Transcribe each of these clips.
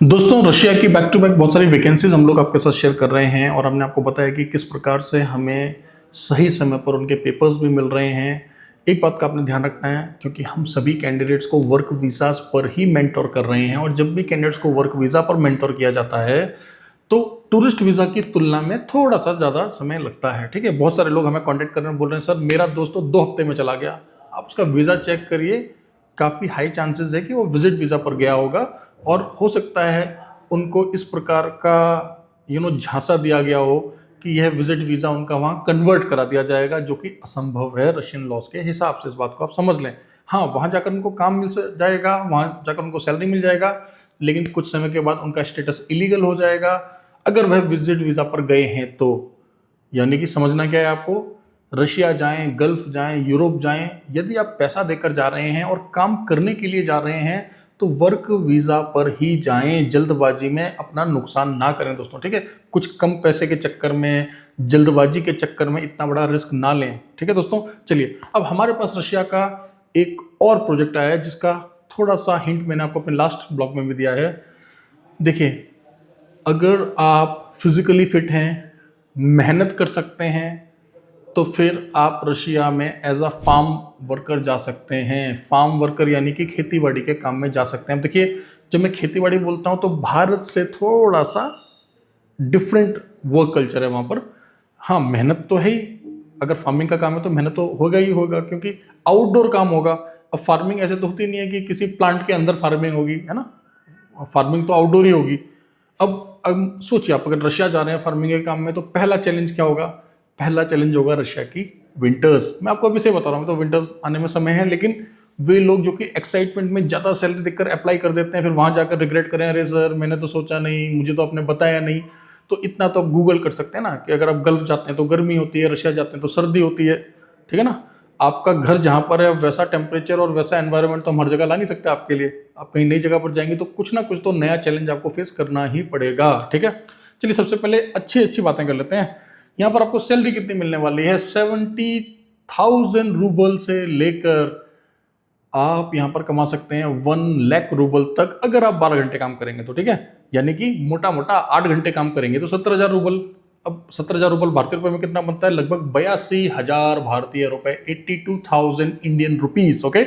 दोस्तों, रशिया की back to back बहुत सारी वैकेंसीज हम लोग आपके साथ शेयर कर रहे हैं और हमने आपको बताया कि किस प्रकार से हमें सही समय पर उनके पेपर्स भी मिल रहे हैं। एक बात का आपने ध्यान रखना है, क्योंकि हम सभी कैंडिडेट्स को वर्क वीज़ाज पर ही मेंटोर कर रहे हैं और जब भी कैंडिडेट्स को वर्क वीज़ा पर मेंटोर किया जाता है तो टूरिस्ट वीज़ा की तुलना में थोड़ा सा ज़्यादा समय लगता है। ठीक है, बहुत सारे लोग हमें कॉन्टैक्ट कर रहे हैं, बोल रहे हैं सर मेरा दोस्त तो 2 हफ्ते में चला गया। आप उसका वीज़ा चेक करिए, काफ़ी हाई चांसेस है कि वो विजिट वीज़ा पर गया होगा और हो सकता है उनको इस प्रकार का झांसा दिया गया हो कि यह विजिट वीज़ा उनका वहाँ कन्वर्ट करा दिया जाएगा, जो कि असंभव है रशियन लॉज के हिसाब से। इस बात को आप समझ लें। हाँ, वहाँ जाकर उनको काम मिल जाएगा, वहाँ जाकर उनको सैलरी मिल जाएगा, लेकिन कुछ समय के बाद उनका स्टेटस इलीगल हो जाएगा अगर वह विजिट वीज़ा पर गए हैं तो। यानी कि समझना क्या है आपको, रशिया जाएं, गल्फ जाएं, यूरोप जाएं, यदि आप पैसा देकर जा रहे हैं और काम करने के लिए जा रहे हैं तो वर्क वीज़ा पर ही जाएं। जल्दबाजी में अपना नुकसान ना करें दोस्तों। ठीक है, कुछ कम पैसे के चक्कर में, जल्दबाजी के चक्कर में इतना बड़ा रिस्क ना लें। ठीक है दोस्तों, चलिए अब हमारे पास रशिया का एक और प्रोजेक्ट आया है जिसका थोड़ा सा हिंट मैंने आपको अपने लास्ट ब्लॉग में भी दिया है। देखिए, अगर आप फिजिकली फिट हैं, मेहनत कर सकते हैं, तो फिर आप रशिया में एज अ फार्म वर्कर जा सकते हैं। फार्म वर्कर यानी कि खेती बाड़ी के काम में जा सकते हैं। अब देखिए, जब मैं खेती बाड़ी बोलता हूँ तो भारत से थोड़ा सा डिफरेंट वर्क कल्चर है वहाँ पर। हाँ, मेहनत तो है ही, अगर फार्मिंग का काम है तो मेहनत तो होगा ही होगा, क्योंकि आउटडोर काम होगा। अब फार्मिंग ऐसे तो होती नहीं है कि किसी प्लांट के अंदर फार्मिंग होगी, है ना। फार्मिंग तो आउटडोर ही होगी। अब सोचिए, आप अगर रशिया जा रहे हैं फार्मिंग के काम में तो पहला चैलेंज क्या होगा? पहला चैलेंज होगा रशिया की विंटर्स। मैं आपको अभी से बता रहा हूँ, तो विंटर्स आने में समय है, लेकिन वे लोग जो कि एक्साइटमेंट में ज़्यादा सैलरी देखकर अप्लाई कर देते हैं, फिर वहाँ जाकर रिग्रेट करें, अरे सर मैंने तो सोचा नहीं, मुझे तो आपने बताया नहीं। तो इतना तो आप गूगल कर सकते हैं ना कि अगर आप गल्फ जाते हैं तो गर्मी होती है, रशिया जाते हैं तो सर्दी होती है। ठीक है ना। आपका घर जहाँ पर है वैसा टेम्परेचर और वैसा एनवायरनमेंट तो हम हर जगह ला नहीं सकते आपके लिए। आप कहीं नई जगह पर जाएंगे तो कुछ ना कुछ तो नया चैलेंज आपको फेस करना ही पड़ेगा। ठीक है, चलिए सबसे पहले अच्छी अच्छी बातें कर लेते हैं। यहाँ पर आपको सैलरी कितनी मिलने वाली है? 70,000 रूबल से लेकर आप यहाँ पर कमा सकते हैं 1 लाख रूबल तक, अगर आप 12 घंटे काम करेंगे तो। ठीक है, यानी कि मोटा मोटा 8 घंटे काम करेंगे तो 70,000 रूबल। अब 70,000 रूबल भारतीय रुपए में कितना बनता है? लगभग 82,000 भारतीय रुपए, 82,000 इंडियन रुपीज। ओके,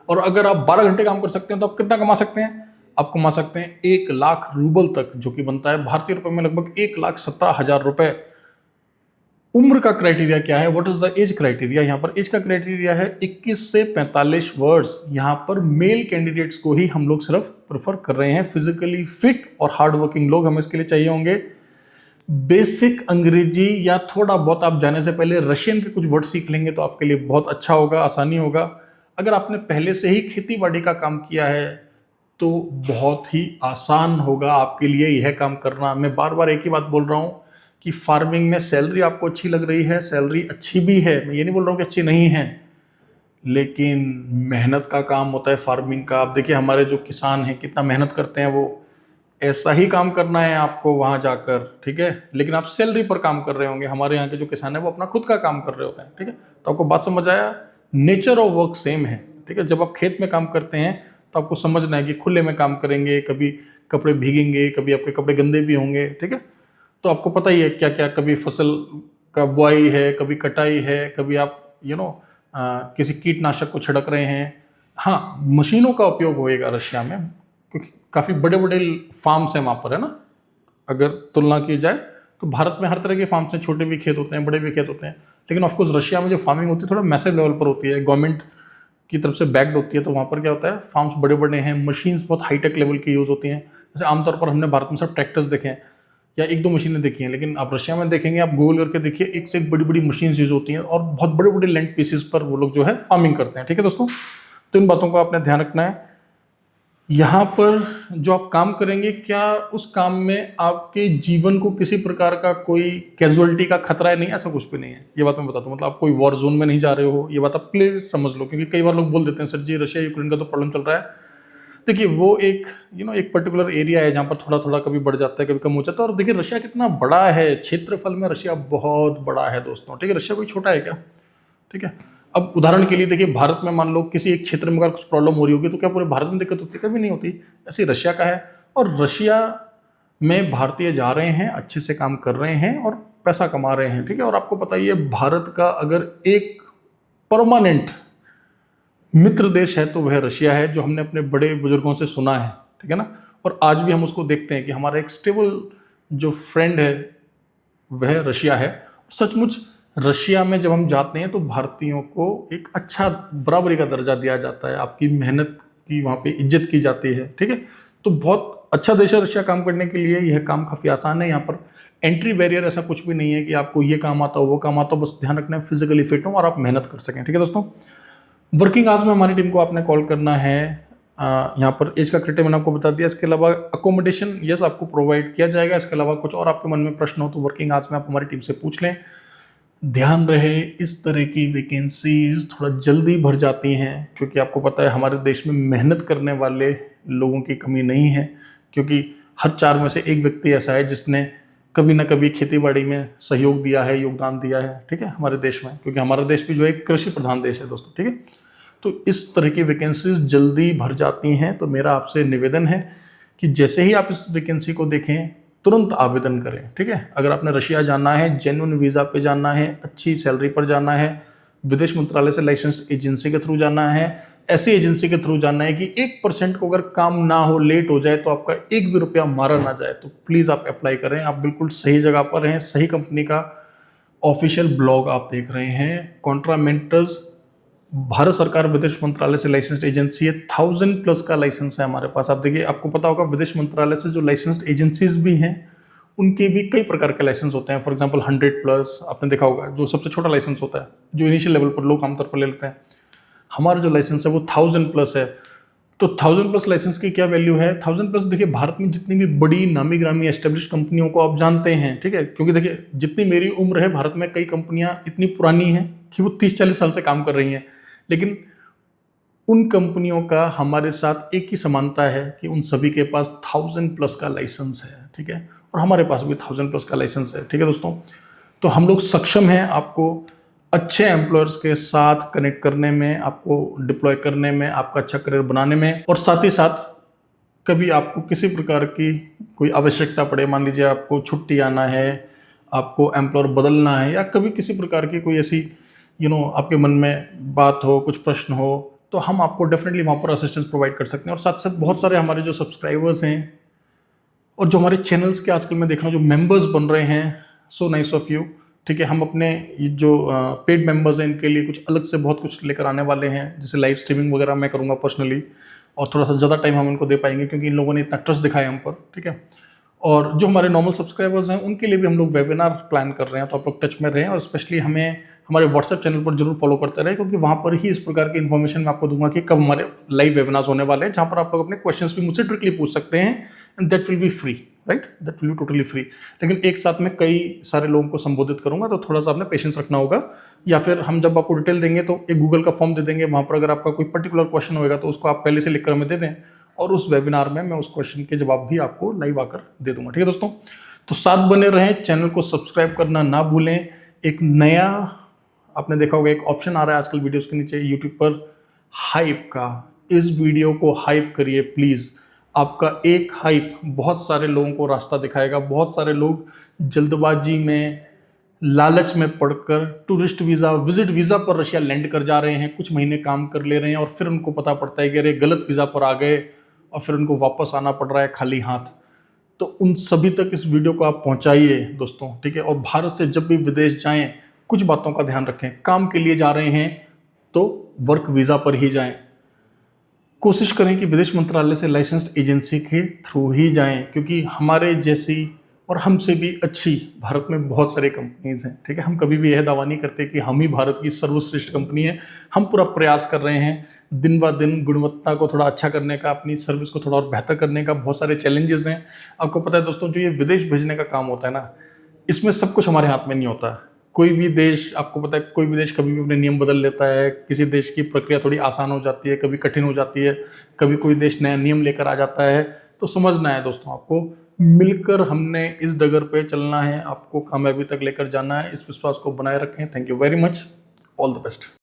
और अगर आप 12 घंटे काम कर सकते हैं तो आप कितना कमा सकते हैं? आप कमा सकते हैं 1 लाख रूबल तक, जो कि बनता है भारतीय रुपए में लगभग 1,17,000 रुपए। उम्र का क्राइटेरिया क्या है? What is the age criteria? यहाँ पर एज का क्राइटेरिया है 21 से 45 वर्ष। यहाँ पर मेल कैंडिडेट्स को ही हम लोग सिर्फ प्रेफर कर रहे हैं। फिजिकली फिट और हार्ड वर्किंग लोग हमें इसके लिए चाहिए होंगे। बेसिक अंग्रेजी या थोड़ा बहुत आप जाने से पहले रशियन के कुछ वर्ड सीख लेंगे तो आपके लिए बहुत अच्छा होगा, आसानी होगा। अगर आपने पहले से ही खेती बाड़ी का काम किया है तो बहुत ही आसान होगा आपके लिए यह काम करना। मैं बार बार एक ही बात बोल रहा हूँ कि फार्मिंग में सैलरी आपको अच्छी लग रही है, सैलरी अच्छी भी है, मैं ये नहीं बोल रहा हूँ कि अच्छी नहीं है, लेकिन मेहनत का काम होता है फार्मिंग का। आप देखिए हमारे जो किसान हैं कितना मेहनत करते हैं, वो ऐसा ही काम करना है आपको वहाँ जाकर। ठीक है, लेकिन आप सैलरी पर काम कर रहे होंगे। हमारे यहाँ के जो किसान है वो अपना खुद का काम कर रहे होते हैं। ठीक है, तो आपको बात समझ आया? नेचर ऑफ वर्क सेम है। ठीक है, जब आप खेत में काम करते हैं तो आपको समझना है कि खुले में काम करेंगे, कभी कपड़े भीगेंगे, कभी आपके कपड़े गंदे भी होंगे। ठीक है, तो आपको पता ही है क्या क्या, कभी फसल का बुआई है, कभी कटाई है, कभी आप किसी कीटनाशक को छिड़क रहे हैं। हाँ, मशीनों का उपयोग होएगा रशिया में, क्योंकि काफ़ी बड़े बड़े फार्म्स हैं वहाँ पर, है ना। अगर तुलना की जाए तो भारत में हर तरह के फार्म्स हैं, छोटे भी खेत होते हैं, बड़े भी खेत होते हैं, लेकिन ऑफकोर्स रशिया में जो फार्मिंग होती है थोड़ा मैसिव लेवल पर होती है, गवर्नमेंट की तरफ से बैक्ड होती है। तो वहाँ पर क्या होता है, फार्म्स बड़े बड़े हैं, मशीन्स बहुत हाईटेक लेवल की यूज़ होती हैं। जैसे आमतौर पर हमने भारत में सब ट्रैक्टर्स देखे हैं या एक दो मशीनें देखी हैं, लेकिन आप रशिया में देखेंगे, आप गूगल करके देखिए, एक से एक बड़ी बड़ी मशीन यूज होती हैं और बहुत बड़े बड़े लैंड पीसेस पर वो लोग जो है फार्मिंग करते हैं। ठीक है दोस्तों, तो इन बातों को आपने ध्यान रखना है। यहाँ पर जो आप काम करेंगे, क्या उस काम में आपके जीवन को किसी प्रकार का कोई कैजुअलिटी का खतरा है? नहीं, ऐसा कुछ भी नहीं है। ये बात मैं बताता हूँ, मतलब आप कोई वॉर जोन में नहीं जा रहे हो, ये बात आप प्लीज समझ लो। क्योंकि कई बार लोग बोल देते हैं सर जी रशिया यूक्रेन का तो प्रॉब्लम चल रहा है। देखिए, वो एक एक पर्टिकुलर एरिया है जहाँ पर थोड़ा थोड़ा कभी बढ़ जाता है, कभी कम हो जाता है। और देखिए रशिया कितना बड़ा है, क्षेत्रफल में रशिया बहुत बड़ा है दोस्तों। ठीक है, रशिया कोई छोटा है क्या? ठीक है, अब उदाहरण के लिए देखिए, भारत में मान लो किसी एक क्षेत्र में अगर कुछ प्रॉब्लम हो रही होगी तो क्या पूरे भारत में दिक्कत होती है? कभी नहीं होती। ऐसे ही रशिया का है, और रशिया में भारतीय जा रहे हैं, अच्छे से काम कर रहे हैं और पैसा कमा रहे हैं, ठीक है। और आपको पता ही है, भारत का अगर एक परमानेंट मित्र देश है तो वह रशिया है, जो हमने अपने बड़े बुजुर्गों से सुना है, ठीक है ना। और आज भी हम उसको देखते हैं कि हमारा एक स्टेबल जो फ्रेंड है वह रशिया है। सचमुच रशिया में जब हम जाते हैं तो भारतीयों को एक अच्छा बराबरी का दर्जा दिया जाता है, आपकी मेहनत की वहाँ पे इज्जत की जाती है, ठीक है। तो बहुत अच्छा देश है रशिया काम करने के लिए, यह काम काफ़ी आसान है। यहाँ पर एंट्री बैरियर ऐसा कुछ भी नहीं है कि आपको ये काम आता हो वो काम आता हो, बस ध्यान रखना है फिजिकली फिट हो और आप मेहनत कर सकें, ठीक है दोस्तों। वर्किंग आवर्स में हमारी टीम को आपने कॉल करना है। यहाँ पर एज का क्राइटेरिया मैंने आपको बता दिया। इसके अलावा अकोमोडेशन यस आपको प्रोवाइड किया जाएगा। इसके अलावा कुछ और आपके मन में प्रश्न हो तो वर्किंग आवर्स में आप हमारी टीम से पूछ लें। ध्यान रहे, इस तरह की वैकेंसीज थोड़ा जल्दी भर जाती हैं, क्योंकि आपको पता है हमारे देश में मेहनत करने वाले लोगों की कमी नहीं है, क्योंकि हर 4 में से एक व्यक्ति ऐसा है जिसने कभी ना कभी खेती बाड़ी में सहयोग दिया है, योगदान दिया है, ठीक है, हमारे देश में, क्योंकि हमारा देश भी जो है कृषि प्रधान देश है दोस्तों, ठीक है। तो इस तरह की वैकेंसीज जल्दी भर जाती हैं, तो मेरा आपसे निवेदन है कि जैसे ही आप इस वैकेंसी को देखें तुरंत आवेदन करें, ठीक है। अगर आपने रशिया जाना है, जेन्युइन वीज़ा पे जाना है, अच्छी सैलरी पर जाना है, विदेश मंत्रालय से लाइसेंस्ड एजेंसी के थ्रू जाना है, ऐसी एजेंसी के थ्रू जाना है कि 1% को अगर काम ना हो, लेट हो जाए तो आपका 1 भी रुपया मारा ना जाए, तो प्लीज़ आप अप्लाई करें। आप बिल्कुल सही जगह पर हैं, सही कंपनी का ऑफिशियल ब्लॉग आप देख रहे हैं। कॉन्ट्रा मेंटर्स भारत सरकार विदेश मंत्रालय से लाइसेंस्ड एजेंसी है, 1000+ का लाइसेंस है हमारे पास। आप देखिए, आपको पता होगा विदेश मंत्रालय से जो लाइसेंस्ड एजेंसीज भी हैं उनके भी कई प्रकार के लाइसेंस होते हैं। फॉर एग्जांपल 100+, आपने देखा होगा, जो सबसे छोटा लाइसेंस होता है, जो इनिशियल लेवल पर लोग आमतौर पर ले लेते हैं। हमारा जो लाइसेंस है वो 1000+ है। तो 1000+ लाइसेंस की क्या वैल्यू है? 1000+, देखिए भारत में जितनी भी बड़ी नामी ग्रामी एस्टेब्लिश कंपनियों को आप जानते हैं, ठीक है, क्योंकि देखिए जितनी मेरी उम्र है, भारत में कई कंपनियां इतनी पुरानी हैं कि वो 30-40 साल से काम कर रही हैं, लेकिन उन कंपनियों का हमारे साथ एक ही समानता है कि उन सभी के पास 1000+ का लाइसेंस है, ठीक है, और हमारे पास भी 1000+ का लाइसेंस है, ठीक है दोस्तों। तो हम लोग सक्षम हैं आपको अच्छे एम्प्लॉयर्स के साथ कनेक्ट करने में, आपको डिप्लॉय करने में, आपका अच्छा करियर बनाने में, और साथ ही साथ कभी आपको किसी प्रकार की कोई आवश्यकता पड़े, मान लीजिए आपको छुट्टी आना है, आपको एम्प्लॉयर बदलना है, या कभी किसी प्रकार की कोई ऐसी आपके मन में बात हो, कुछ प्रश्न हो, तो हम आपको डेफिनेटली वहाँ पर असिस्टेंस प्रोवाइड कर सकते हैं। और साथ साथ बहुत सारे हमारे जो सब्सक्राइबर्स हैं और जो हमारे चैनल्स के आजकल मैं देख रहा हूँ जो मेंबर्स बन रहे हैं, सो नाइस ऑफ यू, ठीक है। हम अपने ये जो पेड मेंबर्स हैं इनके लिए कुछ अलग से बहुत कुछ लेकर आने वाले हैं, जैसे लाइव स्ट्रीमिंग वगैरह मैं करूँगा पर्सनली, और थोड़ा सा ज़्यादा टाइम हम इनको दे पाएंगे क्योंकि इन लोगों ने इतना ट्रस्ट दिखाया हम पर, ठीक है। और जो हमारे नॉर्मल सब्सक्राइबर्स हैं उनके लिए भी हम लोग वेबिनार प्लान कर रहे हैं, तो आप लोग टच में रहें और स्पेशली हमें हमारे व्हाट्सएप चैनल पर जरूर फॉलो करते रहें, क्योंकि वहाँ पर ही इस प्रकार की इन्फॉर्मेशन मैं आपको दूंगा कि कब हमारे लाइव वेबिनार्स होने वाले हैं, जहाँ पर आप लोग अपने क्वेश्चंस भी मुझसे डायरेक्टली पूछ सकते हैं, and that will be free, right, that will be totally free. लेकिन एक साथ में कई सारे लोगों को संबोधित करूंगा, तो थोड़ा सा आपने पेशेंस रखना होगा, या फिर हम जब आपको डिटेल देंगे तो एक गूगल का फॉर्म दे देंगे, वहाँ पर अगर आपका कोई पर्टिकुलर क्वेश्चन होगा तो उसको आप पहले से लिखकर हमें दे दें, और उस वेबिनार में मैं उस क्वेश्चन के जवाब भी आपको लाइव आकर दे दूंगा, ठीक है दोस्तों। तो साथ बने रहें, चैनल को सब्सक्राइब करना ना भूलें। एक नया आपने देखा होगा एक ऑप्शन आ रहा है आजकल वीडियोस के नीचे यूट्यूब पर, हाइप का। इस वीडियो को हाइप करिए प्लीज़। आपका एक हाइप बहुत सारे लोगों को रास्ता दिखाएगा। बहुत सारे लोग जल्दबाजी में, लालच में पड़कर टूरिस्ट वीज़ा, विजिट वीज़ा पर रशिया लैंड कर जा रहे हैं, कुछ महीने काम कर ले रहे हैं और फिर उनको पता पड़ता है कि अरे गलत वीज़ा पर आ गए, और फिर उनको वापस आना पड़ रहा है खाली हाथ। तो उन सभी तक इस वीडियो को आप पहुंचाइए दोस्तों, ठीक है। और भारत से जब भी विदेश जाएं, कुछ बातों का ध्यान रखें। काम के लिए जा रहे हैं तो वर्क वीज़ा पर ही जाएं। कोशिश करें कि विदेश मंत्रालय से लाइसेंस्ड एजेंसी के थ्रू ही जाएं, क्योंकि हमारे जैसी और हमसे भी अच्छी भारत में बहुत सारी कंपनीज हैं, ठीक है। हम कभी भी यह दावा नहीं करते कि हम ही भारत की सर्वश्रेष्ठ कंपनी है। हम पूरा प्रयास कर रहे हैं दिन ब दिन गुणवत्ता को थोड़ा अच्छा करने का, अपनी सर्विस को थोड़ा और बेहतर करने का। बहुत सारे चैलेंजेस हैं। आपको पता है दोस्तों, जो ये विदेश भेजने का काम होता है ना, इसमें सब कुछ हमारे हाथ में नहीं होता। कोई भी देश, आपको पता है, कोई भी देश कभी भी अपने नियम बदल लेता है। किसी देश की प्रक्रिया थोड़ी आसान हो जाती है, कभी कठिन हो जाती है, कभी कोई देश नया नियम लेकर आ जाता है। तो समझना है दोस्तों, आपको मिलकर हमने इस डगर पे चलना है, आपको कामयाबी तक लेकर जाना है। इस विश्वास को बनाए रखें। Thank you very much, all the best.